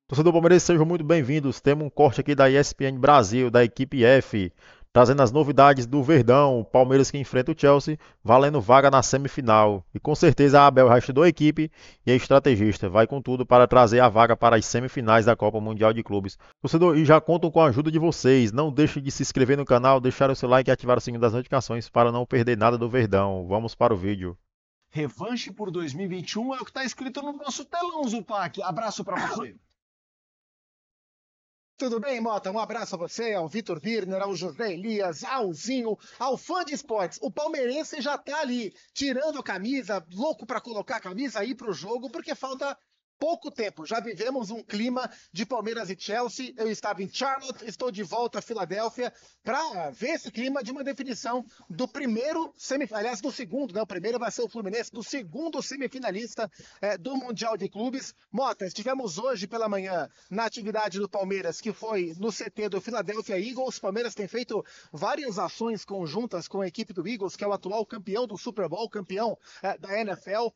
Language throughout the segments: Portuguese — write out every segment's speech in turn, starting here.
Torcedor palmeirense, sejam muito bem-vindos. Temos um corte aqui da ESPN Brasil, da equipe F, trazendo as novidades do Verdão, Palmeiras que enfrenta o Chelsea, valendo vaga na semifinal. E com certeza a Abel já estudou a equipe e é estrategista, vai com tudo para trazer a vaga para as semifinais da Copa Mundial de Clubes. Torcedor, e já contam com a ajuda de vocês. Não deixe de se inscrever no canal, deixar o seu like e ativar o sininho das notificações para não perder nada do Verdão. Vamos para o vídeo. Revanche por 2021 é o que está escrito no nosso telão, Zupac. Abraço para você. Tudo bem, Mota? Um abraço a você, ao Vitor Birner, ao José Elias, ao Zinho, ao fã de esportes. O palmeirense já tá ali, tirando a camisa, louco para colocar a camisa aí pro jogo, porque falta pouco tempo. Já vivemos um clima de Palmeiras e Chelsea. Eu estava em Charlotte, estou de volta a Filadélfia para ver esse clima de uma definição do primeiro semifinalista, aliás, do segundo, né? O primeiro vai ser o Fluminense, do segundo semifinalista do Mundial de Clubes. Mota, estivemos hoje pela manhã na atividade do Palmeiras, que foi no CT do Philadelphia Eagles. O Palmeiras tem feito várias ações conjuntas com a equipe do Eagles, que é o atual campeão do Super Bowl, campeão da NFL.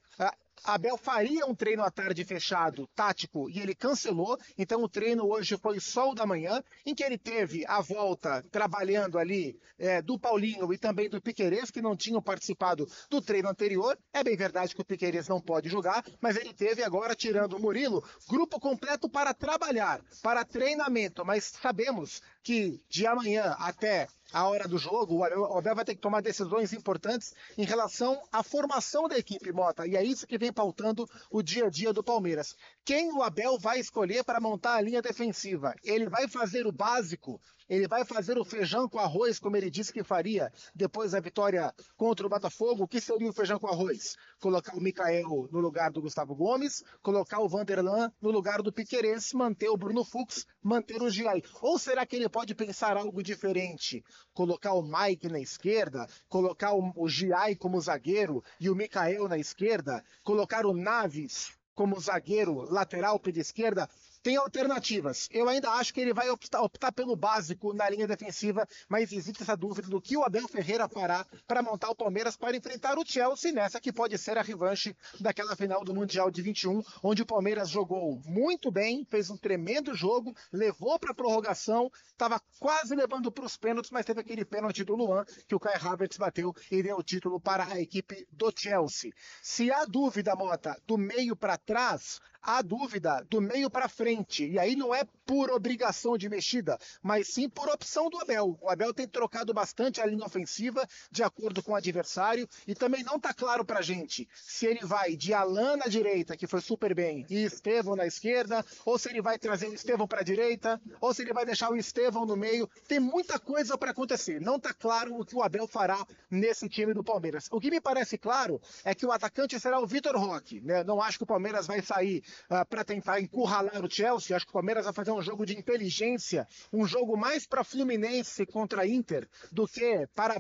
Abel faria um treino à tarde fechado, tático, e ele cancelou. Então o treino hoje foi só o da manhã, em que ele teve a volta trabalhando ali do Paulinho e também do Piquerez, que não tinham participado do treino anterior. É bem verdade que o Piquerez não pode jogar, mas ele teve agora, tirando o Murilo, grupo completo para trabalhar, para treinamento. Mas sabemos que de amanhã até a hora do jogo, o Abel vai ter que tomar decisões importantes em relação à formação da equipe, Mota. E é isso que vem pautando o dia a dia do Palmeiras. Quem o Abel vai escolher para montar a linha defensiva? Ele vai fazer o básico? Ele vai fazer o feijão com arroz, como ele disse que faria depois da vitória contra o Botafogo? O que seria o feijão com arroz? Colocar o Mikael no lugar do Gustavo Gomes, colocar o Vanderlan no lugar do Piquerez, manter o Bruno Fux, manter o Giai. Ou será que ele pode pensar algo diferente? Colocar o Mike na esquerda, colocar o Giai como zagueiro e o Mikael na esquerda, colocar o Naves como zagueiro lateral pela esquerda? Tem alternativas. Eu ainda acho que ele vai optar pelo básico na linha defensiva, mas existe essa dúvida do que o Abel Ferreira fará para montar o Palmeiras para enfrentar o Chelsea nessa que pode ser a revanche daquela final do Mundial de 21, onde o Palmeiras jogou muito bem, fez um tremendo jogo, levou para a prorrogação, estava quase levando para os pênaltis, mas teve aquele pênalti do Luan que o Kai Havertz bateu e deu o título para a equipe do Chelsea. Se há dúvida, Mota, do meio para trás, há dúvida do meio para frente. E aí não é por obrigação de mexida, mas sim por opção do Abel. O Abel tem trocado bastante a linha ofensiva de acordo com o adversário e também não está claro para a gente se ele vai de Alan na direita, que foi super bem, e Estevão na esquerda, ou se ele vai trazer o Estevão para a direita, ou se ele vai deixar o Estevão no meio. Tem muita coisa para acontecer. Não está claro o que o Abel fará nesse time do Palmeiras. O que me parece claro é que o atacante será o Vitor Roque. Né? Não acho que o Palmeiras vai sair para tentar encurralar o Chelsea. Acho que o Palmeiras vai fazer um jogo de inteligência, um jogo mais para Fluminense contra Inter do que para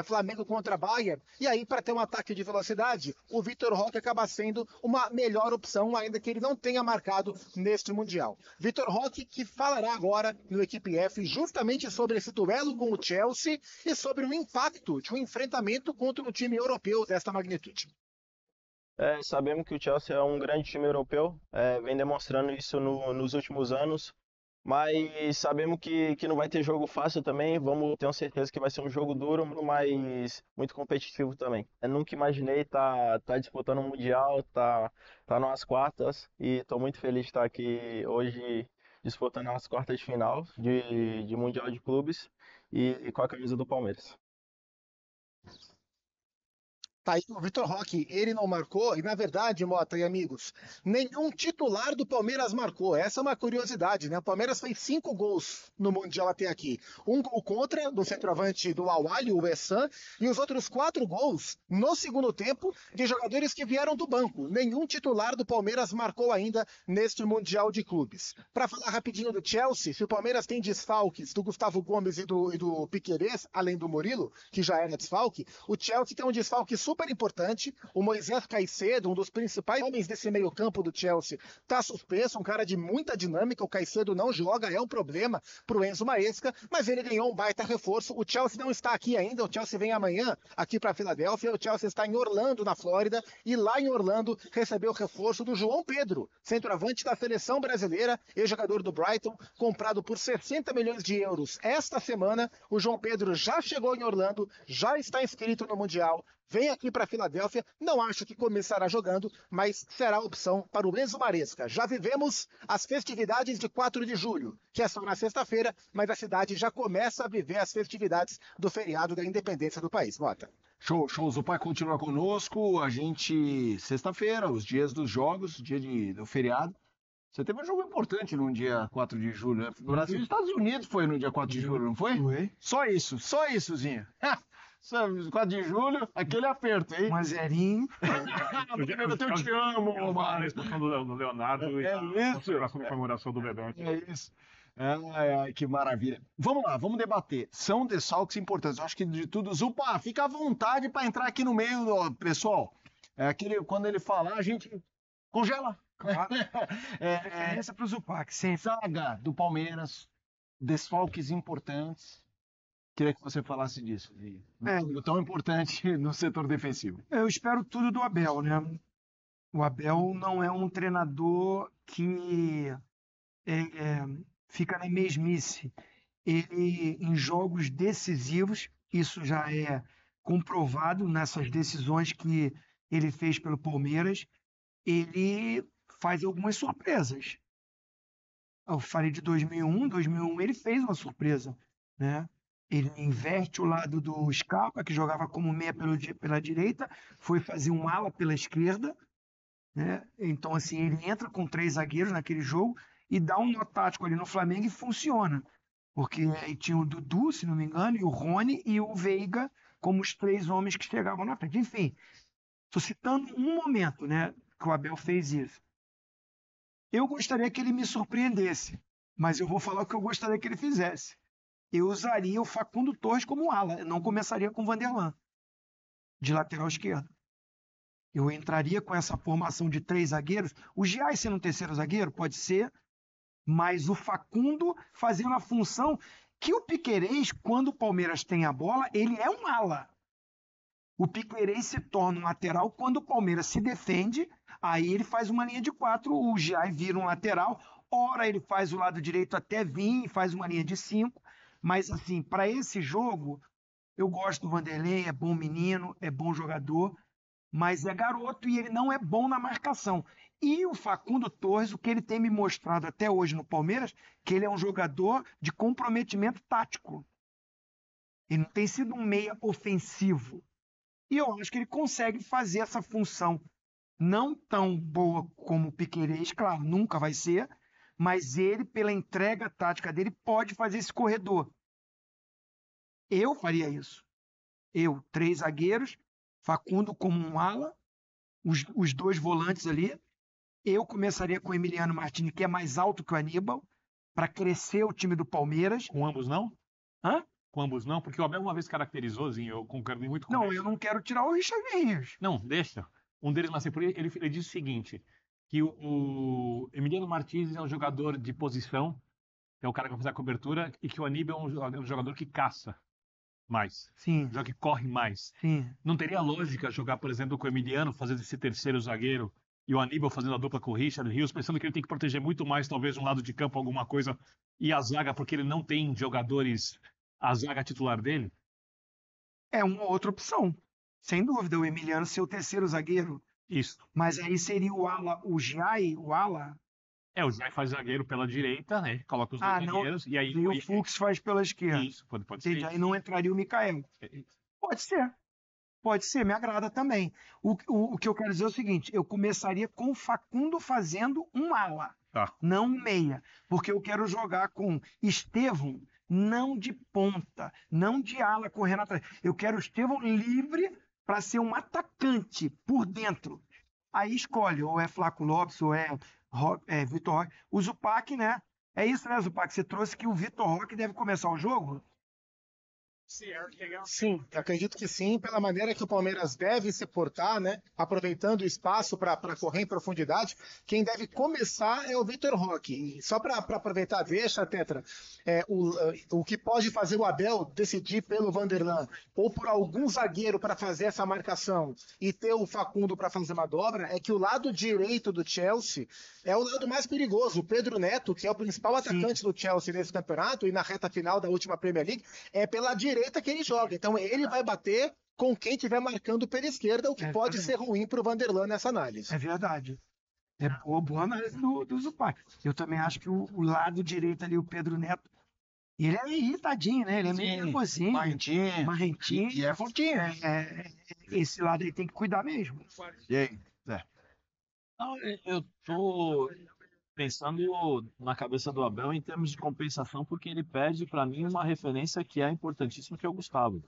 Flamengo contra Bayern. E aí, para ter um ataque de velocidade, o Vitor Roque acaba sendo uma melhor opção, ainda que ele não tenha marcado neste Mundial. Vitor Roque que falará agora no Equipe F justamente sobre esse duelo com o Chelsea e sobre o impacto de um enfrentamento contra um time europeu desta magnitude. Sabemos que o Chelsea é um grande time europeu, vem demonstrando isso nos últimos anos, mas sabemos que não vai ter jogo fácil também. Vamos ter certeza que vai ser um jogo duro, mas muito competitivo também. Eu nunca imaginei tá disputando um Mundial, tá nas quartas e estou muito feliz de estar aqui hoje disputando as quartas de final de Mundial de Clubes e com a camisa do Palmeiras. Tá aí o Vitor Roque, ele não marcou, e na verdade, Mota e amigos, nenhum titular do Palmeiras marcou. Essa é uma curiosidade, né? O Palmeiras fez 5 gols no Mundial até aqui. Um gol contra, do centroavante do Awali, o Essan, e os outros 4 gols no segundo tempo de jogadores que vieram do banco. Nenhum titular do Palmeiras marcou ainda neste Mundial de Clubes. Para falar rapidinho do Chelsea, se o Palmeiras tem desfalques do Gustavo Gomes e do Piquerez, além do Murilo, que já era desfalque, o Chelsea tem um desfalque super importante. O Moisés Caicedo, um dos principais homens desse meio-campo do Chelsea, está suspenso, um cara de muita dinâmica. O Caicedo não joga, é um problema para o Enzo Maresca, mas ele ganhou um baita reforço. O Chelsea não está aqui ainda, o Chelsea vem amanhã aqui para Filadélfia. O Chelsea está em Orlando, na Flórida, e lá em Orlando recebeu o reforço do João Pedro, centroavante da seleção brasileira, ex-jogador do Brighton, comprado por 60 milhões de euros. Esta semana, o João Pedro já chegou em Orlando, já está inscrito no Mundial, vem aqui para Filadélfia. Não acho que começará jogando, mas será opção para o Enzo Maresca. Já vivemos as festividades de 4 de julho, que é só na sexta-feira, mas a cidade já começa a viver as festividades do feriado da independência do país. Mota. Show, show. O pai continua conosco. A gente, sexta-feira, os dias dos jogos, do feriado. Você teve um jogo importante no dia 4 de julho, né? O Brasil e Estados Unidos foi no dia 4 de julho, não foi? Foi. Só isso, Zinho. 4 de julho, aquele aperto, hein? 1-0. Eu te amo, A expulsão do Leonardo e a celebração de comemoração do Bebé. É isso. Ai, que maravilha. Vamos lá, vamos debater. São desfalques importantes. Eu acho que de tudo. Zupa, fica à vontade para entrar aqui no meio, pessoal. Quando ele falar, a gente congela. Claro. Referência para o Zupac, sempre. Zaga do Palmeiras, desfalques importantes. Queria que você falasse disso, Zinho. Tão importante no setor defensivo. Eu espero tudo do Abel, né? O Abel não é um treinador que fica na mesmice. Ele, em jogos decisivos, isso já é comprovado nessas decisões que ele fez pelo Palmeiras, ele faz algumas surpresas. Eu falei de 2001 ele fez uma surpresa, né? Ele inverte o lado do Scarpa, que jogava como meia pela direita, foi fazer um ala pela esquerda, né? Então, assim, ele entra com 3 zagueiros naquele jogo e dá um nó tático ali no Flamengo e funciona. Porque aí tinha o Dudu, se não me engano, e o Rony e o Veiga como os 3 homens que chegavam na frente. Enfim, estou citando um momento, né, que o Abel fez isso. Eu gostaria que ele me surpreendesse, mas eu vou falar o que eu gostaria que ele fizesse. Eu usaria o Facundo Torres como ala, eu não começaria com o Vanderlan, de lateral esquerdo. Eu entraria com essa formação de 3 zagueiros, o Giai sendo um terceiro zagueiro, pode ser, mas o Facundo fazendo a função que o Piquerez, quando o Palmeiras tem a bola, ele é um ala. O Piquerez se torna um lateral quando o Palmeiras se defende, aí ele faz uma linha de 4, o Giai vira um lateral, ora ele faz o lado direito até vir e faz uma linha de 5, mas assim, para esse jogo, eu gosto do Vanderlei, é bom menino, é bom jogador, mas é garoto e ele não é bom na marcação. E o Facundo Torres, o que ele tem me mostrado até hoje no Palmeiras, que ele é um jogador de comprometimento tático. Ele não tem sido um meia ofensivo. E eu acho que ele consegue fazer essa função não tão boa como o Piquerez, claro, nunca vai ser, mas ele, pela entrega tática dele, pode fazer esse corredor. Eu faria isso. 3 zagueiros, Facundo como um ala, os 2 volantes ali. Eu começaria com o Emiliano Martins, que é mais alto que o Aníbal, para crescer o time do Palmeiras. Com ambos não? Hã? Com ambos não, porque o Abel uma vez caracterizou, eu concordo muito com Não, ele. eu não quero tirar o Richard Rios. Não, deixa. Um deles, mas ele diz o seguinte, que o Emiliano Martins é um jogador de posição, que é o cara que vai fazer a cobertura, e que o Aníbal é um jogador que caça mais. Sim. Um jogador que corre mais. Sim. Não teria lógica jogar, por exemplo, com o Emiliano, fazendo esse terceiro zagueiro, e o Aníbal fazendo a dupla com o Richard Rios, pensando que ele tem que proteger muito mais, talvez, um lado de campo, alguma coisa, e a zaga, porque ele não tem jogadores, a zaga titular dele? É uma outra opção. Sem dúvida, o Emiliano ser o terceiro zagueiro. Isso. Mas aí seria o ala, o Giai, o ala. O Giai faz zagueiro pela direita, né? Coloca os 2 zagueiros, e aí... E o Fux faz pela esquerda. Isso, pode ser. Entendi. Aí não entraria o Mikael. Pode ser. Pode ser, me agrada também. O que eu quero dizer é o seguinte, eu começaria com o Facundo fazendo um ala, não um meia. Porque eu quero jogar com Estevão, não de ponta, não de ala correndo atrás. Eu quero o Estevão livre para ser um atacante por dentro. Aí escolhe, ou é Flaco Lopes, ou é Vitor Roque. O Zupac, né? É isso, né, Zupac? Você trouxe que o Vitor Roque deve começar o jogo? Sim, acredito que sim, pela maneira que o Palmeiras deve se portar, né? Aproveitando o espaço para correr em profundidade. Quem deve começar é o Vitor Roque. E só para aproveitar, deixa, Tetra, o que pode fazer o Abel decidir pelo Vanderlan ou por algum zagueiro para fazer essa marcação e ter o Facundo para fazer uma dobra, é que o lado direito do Chelsea é o lado mais perigoso. O Pedro Neto, que é o principal atacante do Chelsea nesse campeonato e na reta final da última Premier League, é pela direita que ele joga. Então ele vai bater com quem estiver marcando pela esquerda, o que pode ser ruim para o Vanderlan nessa análise. É verdade. É boa análise do Zupac. Eu também acho que o lado direito ali, o Pedro Neto, ele é irritadinho, né? Ele é meio nervosinho, marrentinho. E é fortinho. Esse lado aí tem que cuidar mesmo. E aí, Zé? Não, eu tô pensando na cabeça do Abel em termos de compensação, porque ele perde para mim uma referência que é importantíssima, que é o Gustavo.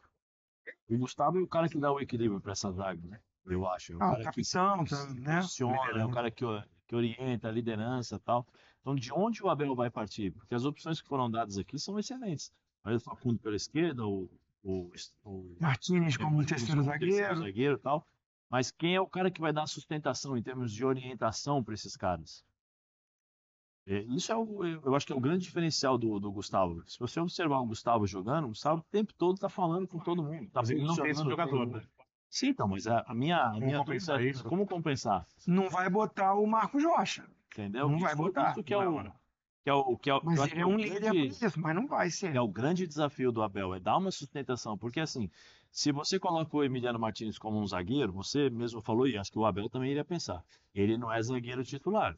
O Gustavo é o cara que dá o equilíbrio para essa zaga, né? Eu acho. É o cara o capitão, né? funciona, é o cara que orienta a liderança e tal. Então, de onde o Abel vai partir? Porque as opções que foram dadas aqui são excelentes. Aí o Facundo pela esquerda, o Martínez como um terceiro zagueiro e tal. Mas quem é o cara que vai dar sustentação em termos de orientação para esses caras? Isso eu acho que é o grande diferencial do Gustavo. Se você observar o Gustavo jogando, o Gustavo o tempo todo tá falando com todo mundo. Mas ele não tem esse jogador, né? Sim, então, mas a minha compensar dúvida é isso? como compensar? Não vai botar o Marcos Rocha. Entendeu? Não vai botar. Isso que é Mas ele é um líder por isso, mas não vai ser. É o grande desafio do Abel, é dar uma sustentação. Porque assim, se você coloca o Emiliano Martínez como um zagueiro, você mesmo falou, e acho que o Abel também iria pensar, ele não é zagueiro titular.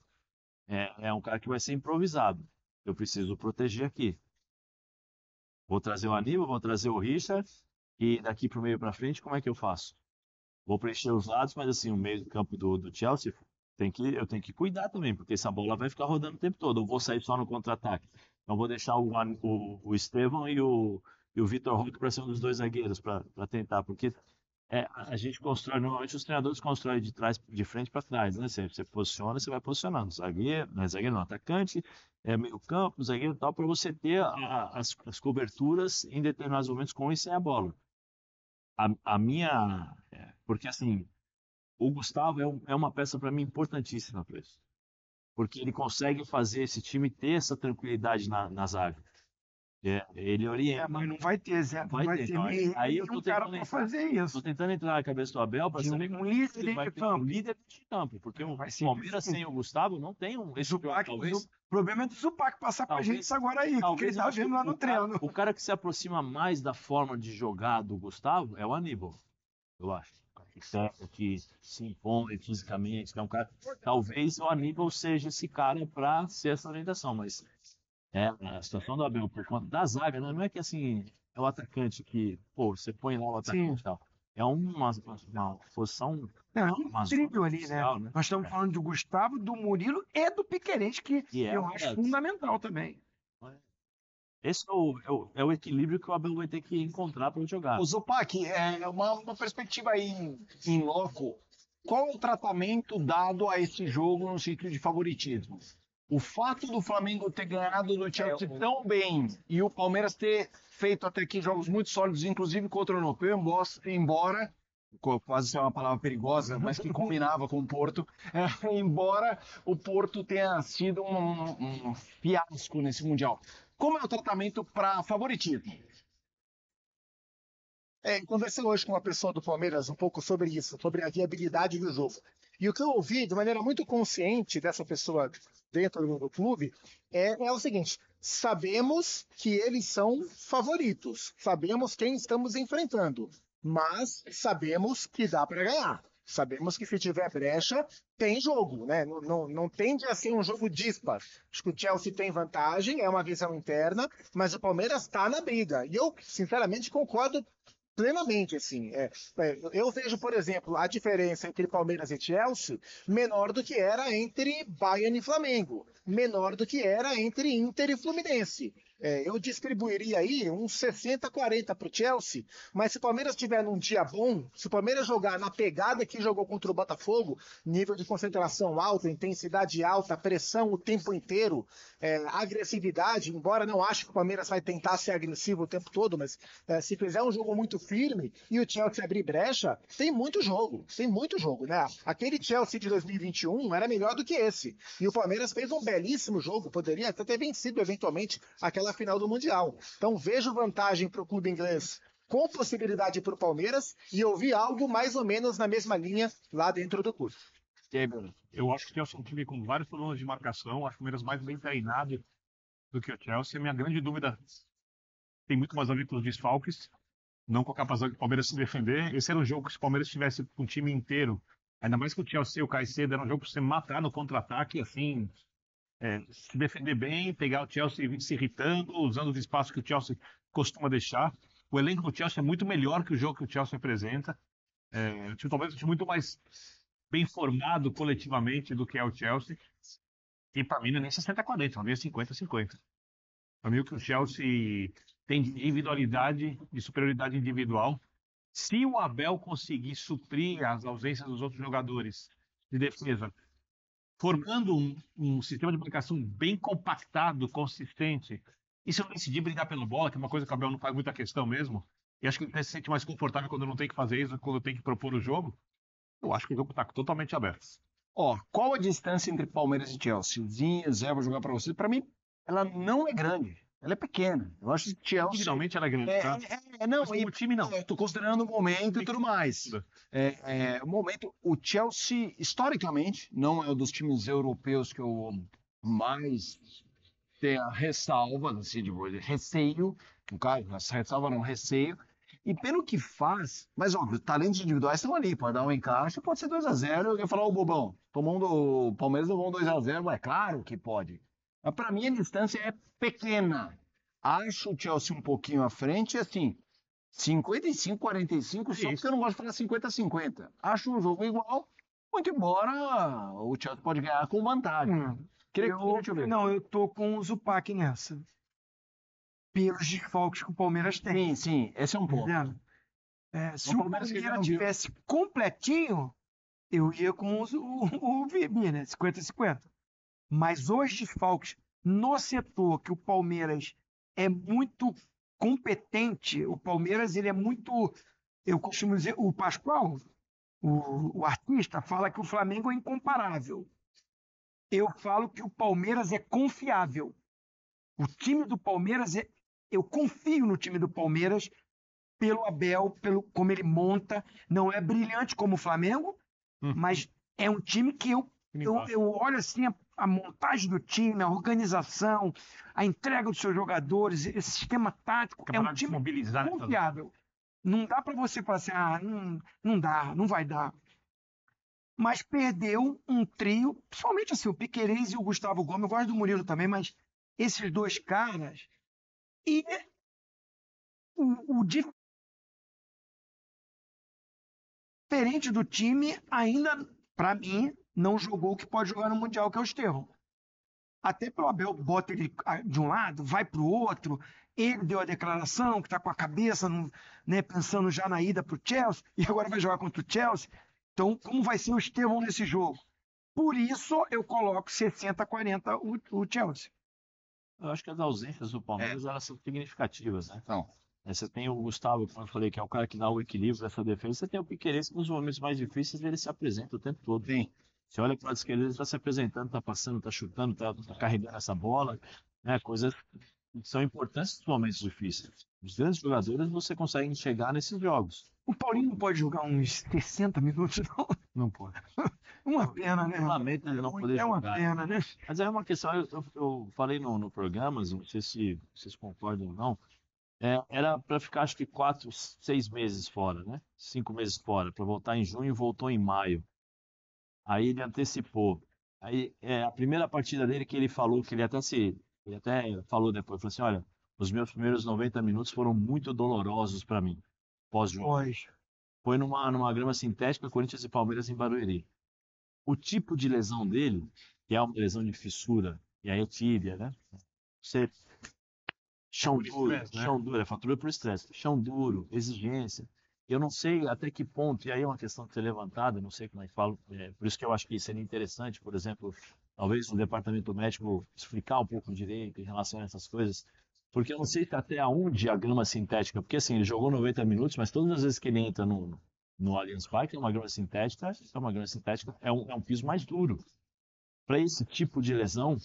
É um cara que vai ser improvisado. Eu preciso proteger aqui. Vou trazer o Aníbal, vou trazer o Richard, e daqui para o meio para frente, como é que eu faço? Vou preencher os lados, mas assim, o meio do campo do Chelsea, eu tenho que cuidar também, porque essa bola vai ficar rodando o tempo todo. Eu vou sair só no contra-ataque. Então, vou deixar o Estevão e o Vitor Roque para ser um dos dois zagueiros, para tentar, porque a gente constrói, normalmente os treinadores constroem de frente para trás, né? Você posiciona, você vai posicionando. Zagueiro, não é zagueiro, não, atacante, meio campo, zagueiro e tal, para você ter as coberturas em determinados momentos com e sem a bola. Porque assim, o Gustavo é uma peça para mim importantíssima para isso. Porque ele consegue fazer esse time ter essa tranquilidade na zaga. Ele orienta. Mas não vai ter, Zé. Não vai ter. Então, aí eu tô cara para fazer isso. Tô tentando entrar na cabeça do Abel para saber um líder vai ter um líder de campo. Porque o Palmeiras sem o Gustavo não tem talvez. O problema é do Zupac passar pra gente isso agora aí, que ele tá vendo lá no treino. O cara que se aproxima mais da forma de jogar do Gustavo é o Aníbal, eu acho. Que se impõe fisicamente, que é um cara. Talvez o Aníbal seja esse cara para ser essa orientação, mas a situação do Abel por conta da zaga, né? Não é que assim é o atacante que, você põe lá o atacante e tal. É uma posição. É um trilho ali, social, né? Nós estamos falando do Gustavo, do Murilo e do Piquerez, que eu acho fundamental também. Esse é o equilíbrio que o Abel vai ter que encontrar para jogar. O Zupac, uma perspectiva aí em loco. Qual é o tratamento dado a esse jogo no sentido de favoritismo? O fato do Flamengo ter ganhado do Chelsea tão bem e o Palmeiras ter feito até aqui jogos muito sólidos, inclusive contra o Europeu, embora quase ser uma palavra perigosa, mas que combinava com o Porto, embora o Porto tenha sido um fiasco nesse Mundial. Como é o tratamento para favoritismo? Conversei hoje com uma pessoa do Palmeiras um pouco sobre isso, sobre a viabilidade do jogo. E o que eu ouvi de maneira muito consciente dessa pessoa dentro do clube é o seguinte: sabemos que eles são favoritos, sabemos quem estamos enfrentando, mas sabemos que dá para ganhar. Sabemos que se tiver brecha, tem jogo, né? Não tende a ser um jogo dispar. Acho que o Chelsea tem vantagem, é uma visão interna, mas o Palmeiras está na briga. E eu, sinceramente, concordo plenamente, assim. Eu vejo, por exemplo, a diferença entre Palmeiras e Chelsea menor do que era entre Bayern e Flamengo, menor do que era entre Inter e Fluminense. Eu distribuiria aí uns 60-40 para o Chelsea, mas se o Palmeiras estiver num dia bom, se o Palmeiras jogar na pegada que jogou contra o Botafogo, nível de concentração alto, intensidade alta, pressão o tempo inteiro, agressividade, embora não ache que o Palmeiras vai tentar ser agressivo o tempo todo, mas se fizer um jogo muito firme e o Chelsea abrir brecha, tem muito jogo, né? Aquele Chelsea de 2021 era melhor do que esse, e o Palmeiras fez um belíssimo jogo, poderia até ter vencido eventualmente aquela final do Mundial. Então vejo vantagem para o clube inglês com possibilidade para o Palmeiras e eu vi algo mais ou menos na mesma linha lá dentro do clube. Eu acho que o Chelsea é um time com vários problemas de marcação, acho que o Palmeiras mais bem treinado do que o Chelsea. A minha grande dúvida tem muito mais a ver com os desfalques, não com a capacidade do Palmeiras se defender. Esse era um jogo que se o Palmeiras tivesse com o time inteiro, ainda mais que o Chelsea e o Caicedo, era um jogo para você matar no contra-ataque, assim, se defender bem, pegar o Chelsea se irritando, usando os espaços que o Chelsea costuma deixar. O elenco do Chelsea é muito melhor que o jogo que o Chelsea apresenta. O time talvez seja muito mais bem formado coletivamente do que é o Chelsea. E para mim não é nem 60-40, para mim é 50-50. Para mim o que o Chelsea tem de individualidade, de superioridade individual. Se o Abel conseguir suprir as ausências dos outros jogadores de defesa, formando um sistema de marcação bem compactado, consistente, e se não decidir brigar pela bola, que é uma coisa que o Abel não faz muita questão mesmo, e acho que ele se sente mais confortável quando não tem que fazer isso, quando tem que propor o jogo, eu acho que o jogo está totalmente aberto. Qual a distância entre Palmeiras e Chelsea? Zé, vou jogar para você. Para mim, ela não é grande. Ela é pequena. Eu acho que Chelsea... Individualmente ela é grande, tá? Não, mas como time não. Eu tô considerando o momento e tudo mais. O momento, o Chelsea, historicamente, não é um dos times europeus que eu mais tenho ressalvas, assim, de receio, no caso, ressalva não, receio, e pelo que faz, mas óbvio, talentos individuais estão ali, pode dar um encaixe, pode ser 2-0, eu ia falar, bobão, o Palmeiras levou um 2-0, é claro que pode. Mas para mim a distância é pequena. Acho o Chelsea um pouquinho à frente, assim, 55-45, só porque eu não gosto de falar 50-50. Acho um jogo igual, muito embora o Chelsea pode ganhar com vantagem. Eu tô com o Zupac nessa. Pelos desfalques que o Palmeiras tem. Sim, esse é um ponto. Se o Palmeiras tivesse completinho, eu ia com o Vibi, né? 50-50. Mas os desfalques no setor que o Palmeiras é muito competente, o Palmeiras ele é muito, eu costumo dizer, o Pascoal, o artista, fala que o Flamengo é incomparável. Eu falo que o Palmeiras é confiável. O time do Palmeiras eu confio no time do Palmeiras pelo Abel, pelo como ele monta. Não é brilhante como o Flamengo, mas é um time que eu olho assim a montagem do time, a organização, a entrega dos seus jogadores, esse sistema tático, é um time confiável. Não dá para você falar assim, não dá, não vai dar. Mas perdeu um trio, principalmente assim, o Piquerez e o Gustavo Gomes. Eu gosto do Murilo também, mas esses dois caras. E o diferente do time, ainda, para mim, não jogou o que pode jogar no Mundial, que é o Estevão. Até pelo Abel bota ele de um lado, vai para o outro. Ele deu a declaração que está com a cabeça, né, pensando já na ida para o Chelsea, e agora vai jogar contra o Chelsea. Então, como vai ser o Estevão nesse jogo? Por isso, eu coloco 60-40 o Chelsea. Eu acho que as ausências do Palmeiras elas são significativas, né? Então, você tem o Gustavo, como eu falei, que é o cara que dá o equilíbrio dessa defesa. Você tem o Piquerez, que nos momentos mais difíceis ele se apresenta o tempo todo. Sim. Você olha para o lado esquerdo, ele está se apresentando, está passando, está chutando, está carregando essa bola, né? Coisas que são importantes nos momentos difíceis. Os grandes jogadores você consegue chegar nesses jogos. O Paulinho não pode jogar uns 60 minutos, não? Não pode. Uma pena, né? Lamento ele não poder jogar. É uma pena, né? Mas é uma questão, eu falei no programa, não sei se vocês concordam ou não, era para ficar acho que 4, 6 meses fora, né? 5 meses fora, para voltar em junho e voltou em maio. Aí ele antecipou. Aí a primeira partida dele que ele falou, que ele até falou depois, falou assim, olha, os meus primeiros 90 minutos foram muito dolorosos para mim, pós-jogo. Foi numa grama sintética, Corinthians e Palmeiras em Barueri. O tipo de lesão dele, que é uma lesão de fissura, e aí é tíbia, né? Você Chão Por duro, estresse, né? chão duro, é fatura por estresse. Chão duro, exigência. Eu não sei até que ponto, e aí é uma questão de ser levantada, não sei como é que falo, por isso que eu acho que seria interessante, por exemplo, talvez o departamento médico explicar um pouco direito em relação a essas coisas, porque eu não sei até onde a grama sintética, porque assim, ele jogou 90 minutos, mas todas as vezes que ele entra no Allianz Parque, é um piso mais duro. Para esse tipo de lesão,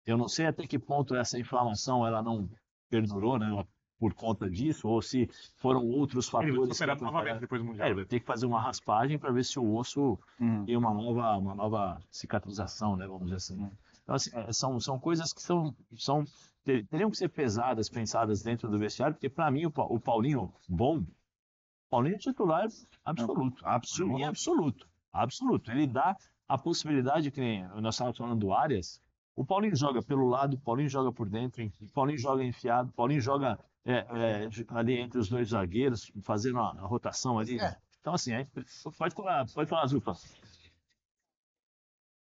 eu não sei até que ponto essa inflamação ela não perdurou, né, por conta disso, ou se foram outros Ele vai ser fatores que operado novamente atrapalharam. depois do Ele Mundial. vai ter que fazer uma raspagem para ver se o osso tem uma nova cicatrização, né, vamos dizer assim. Então, assim, são coisas que teriam que ser pesadas, pensadas dentro do vestiário, porque para mim o Paulinho Paulinho é titular absoluto. Absoluto. Pra mim é absoluto. Absoluto. Ele dá a possibilidade, que nem nós estávamos falando do Arias, o Paulinho joga pelo lado, o Paulinho joga por dentro, o Paulinho joga enfiado, o Paulinho joga ali entre os dois zagueiros, fazendo a rotação ali. Então, assim, pode falar, Zupa.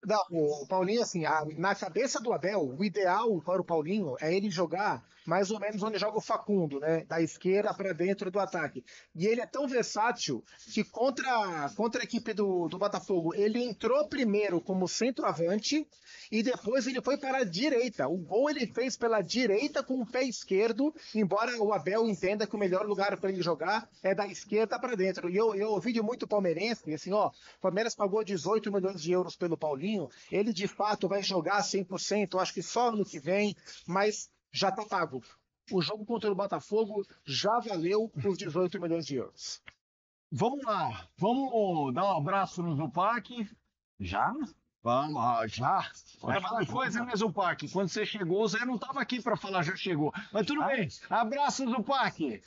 Não, o Paulinho, assim, na cabeça do Abel, o ideal para o Paulinho é ele jogar mais ou menos onde joga o Facundo, né? Da esquerda para dentro do ataque. E ele é tão versátil que contra a equipe do Botafogo, ele entrou primeiro como centroavante e depois ele foi para a direita. O gol ele fez pela direita com o pé esquerdo, embora o Abel entenda que o melhor lugar para ele jogar é da esquerda para dentro. E eu ouvi de muito palmeirense, assim, ó, o Palmeiras pagou 18 milhões de euros pelo Paulinho, ele de fato vai jogar 100%, acho que só ano que vem, mas já tá pago. O jogo contra o Botafogo já valeu os 18 milhões de euros. Vamos lá, vamos dar um abraço no Zupac. Já? Vamos, já. É uma coisa, né, Zupac? Quando você chegou, o Zé não estava aqui para falar já chegou. Mas tudo bem. Abraço, Zupac.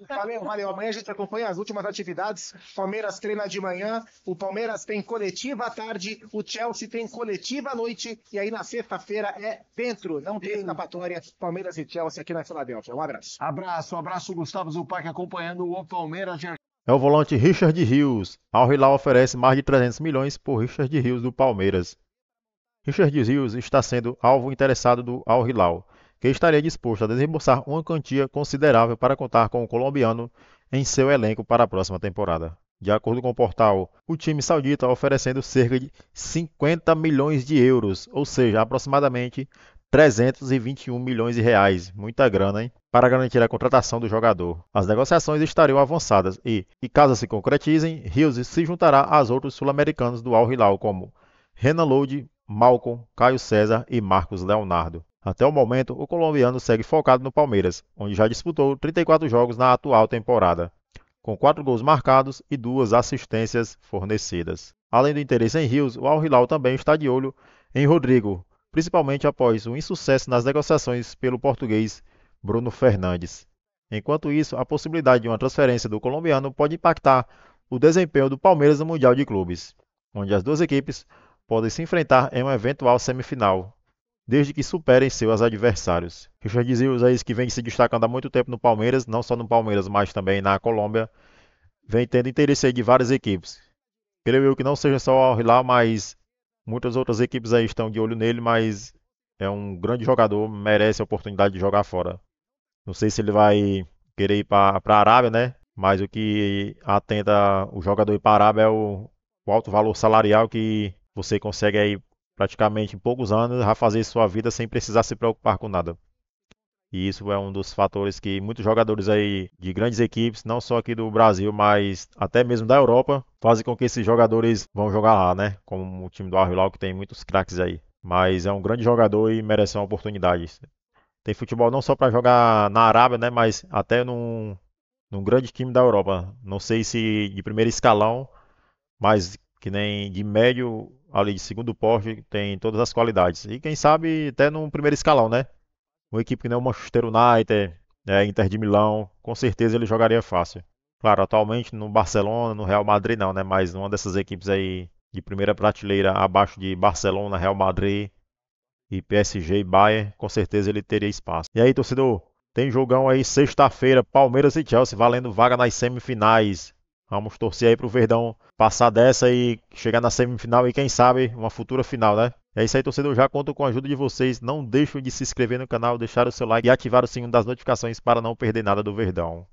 Valeu. Amanhã a gente acompanha as últimas atividades. Palmeiras treina de manhã, o Palmeiras tem coletiva à tarde, o Chelsea tem coletiva à noite, e aí na sexta-feira é dentro, não tem escapatória, Palmeiras e Chelsea aqui na Filadélfia. Um abraço. Abraço, Gustavo Zupac acompanhando o Palmeiras de É o volante Richard Rios. Al Hilal oferece mais de 300 milhões por Richard Rios do Palmeiras. Richard Rios está sendo alvo interessado do Al Hilal, que estaria disposto a desembolsar uma quantia considerável para contar com o colombiano em seu elenco para a próxima temporada. De acordo com o portal, o time saudita está oferecendo cerca de 50 milhões de euros, ou seja, aproximadamente 321 milhões de reais, muita grana, hein? Para garantir a contratação do jogador. As negociações estariam avançadas e caso se concretizem, Rios se juntará aos outros sul-americanos do Al Hilal, como Renan Lodi, Malcom, Caio César e Marcos Leonardo. Até o momento, o colombiano segue focado no Palmeiras, onde já disputou 34 jogos na atual temporada, com 4 gols marcados e 2 assistências fornecidas. Além do interesse em Rios, o Al Hilal também está de olho em Rodrigo, principalmente após o insucesso nas negociações pelo português Bruno Fernandes. Enquanto isso, a possibilidade de uma transferência do colombiano pode impactar o desempenho do Palmeiras no Mundial de Clubes, onde as duas equipes podem se enfrentar em uma eventual semifinal, desde que superem seus adversários. Richard Rios, que vem se destacando há muito tempo no Palmeiras, não só no Palmeiras, mas também na Colômbia, vem tendo interesse aí de várias equipes. Creio eu que não seja só o Al Hilal, mas muitas outras equipes aí estão de olho nele, mas é um grande jogador, merece a oportunidade de jogar fora. Não sei se ele vai querer ir para a Arábia, né? Mas o que atenta o jogador ir para a Arábia é o alto valor salarial que você consegue aí praticamente em poucos anos já fazer sua vida sem precisar se preocupar com nada. E isso é um dos fatores que muitos jogadores aí de grandes equipes, não só aqui do Brasil, mas até mesmo da Europa, fazem com que esses jogadores vão jogar lá, né? Como o time do Al Hilal, que tem muitos craques aí. Mas é um grande jogador e merece uma oportunidade. Tem futebol não só para jogar na Arábia, né? Mas até num grande time da Europa. Não sei se de primeiro escalão, mas que nem de médio, ali de segundo porte, tem todas as qualidades. E quem sabe até no primeiro escalão, né? Uma equipe que nem o Manchester United, Inter de Milão, com certeza ele jogaria fácil. Claro, atualmente no Barcelona, no Real Madrid não, né? Mas uma dessas equipes aí de primeira prateleira abaixo de Barcelona, Real Madrid e PSG e Bayern, com certeza ele teria espaço. E aí, torcedor, tem jogão aí sexta-feira, Palmeiras e Chelsea valendo vaga nas semifinais. Vamos torcer aí pro Verdão passar dessa e chegar na semifinal e quem sabe uma futura final, né? É isso aí, torcedor. Já conto com a ajuda de vocês. Não deixem de se inscrever no canal, deixar o seu like e ativar o sininho das notificações para não perder nada do Verdão.